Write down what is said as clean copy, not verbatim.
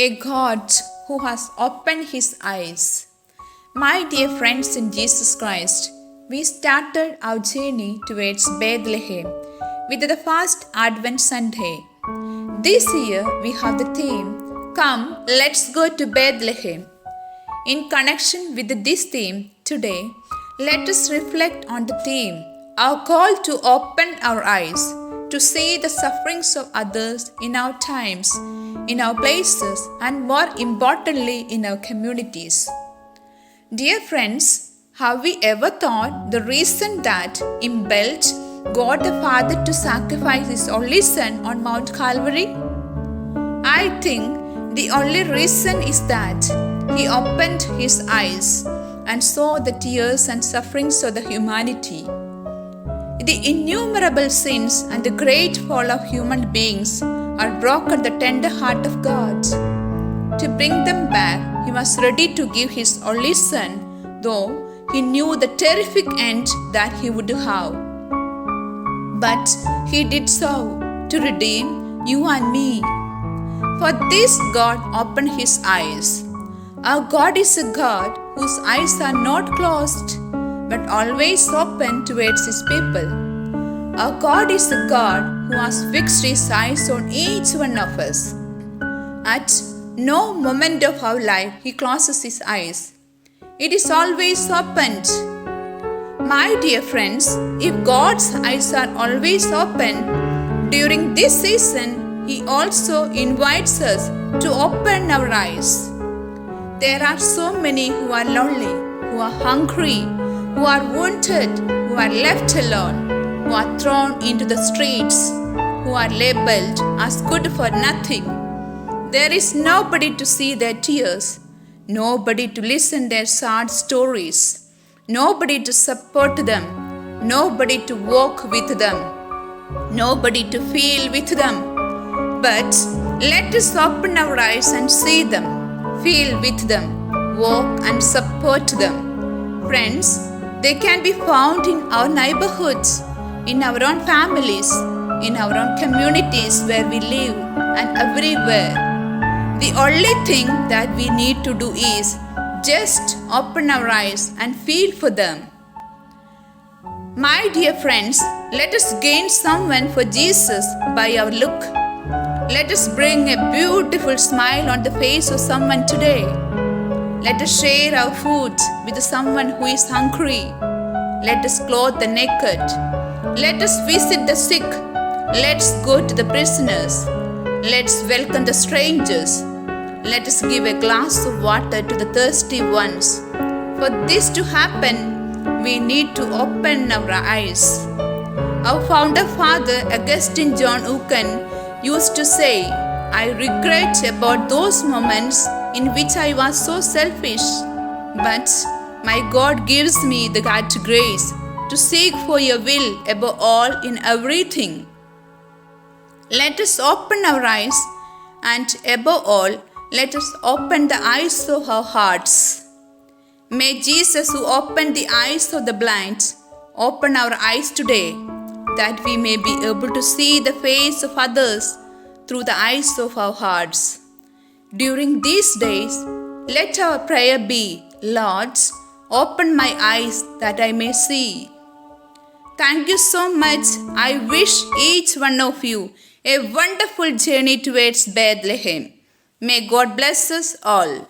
a God who has opened his eyes. My dear friends in Jesus Christ, we started our journey towards Bethlehem with the first Advent Sunday. This year we have the theme, Come, let's go to Bethlehem. In connection with this theme, today, let us reflect on the theme, our call to open our eyes, to see the sufferings of others in our times, in our places, and more importantly, in our communities. Dear friends, have we ever thought the reason that impelled God the Father to sacrifice His only Son on Mount Calvary? I think the only reason is that He opened His eyes and saw the tears and sufferings of the humanity. The innumerable sins and the great fall of human beings are broken the tender heart of God. To bring them back, He was ready to give His only Son, though He knew the terrific end that He would have. But He did so to redeem you and me. For this God opened His eyes. Our God is a God whose eyes are not closed, but always open towards His people. Our God is a God who has fixed His eyes on each one of us. At no moment of our life He closes His eyes. It is always opened. My dear friends, if God's eyes are always open, during this season He also invites us to open our eyes. There are so many who are lonely, who are hungry, who are wounded, who are left alone, who are thrown into the streets, who are labeled as good for nothing. There is nobody to see their tears, nobody to listen their sad stories, nobody to support them, nobody to walk with them, nobody to feel with them. But let us open our eyes and see them, feel with them, walk and support them. Friends, they can be found in our neighborhoods, in our own families, in our own communities where we live, and everywhere. The only thing that we need to do is just open our eyes and feel for them. My dear friends, let us gain someone for Jesus by our look. Let us bring a beautiful smile on the face of someone today. Let us share our food with someone who is hungry. Let us clothe the naked. Let us visit the sick. Let's go to the prisoners. Let's welcome the strangers. Let us give a glass of water to the thirsty ones. For this to happen, we need to open our eyes. Our founder father, Augustine John Eucken, used to say, I regret about those moments in which I was so selfish, but my God gives me the grace to seek for your will above all in everything. Let us open our eyes, and above all, let us open the eyes of our hearts. May Jesus, who opened the eyes of the blind, open our eyes today, that we may be able to see the face of others through the eyes of our hearts. During these days, let our prayer be, Lord, open my eyes that I may see. Thank you so much. I wish each one of you a wonderful journey towards Bethlehem. May God bless us all.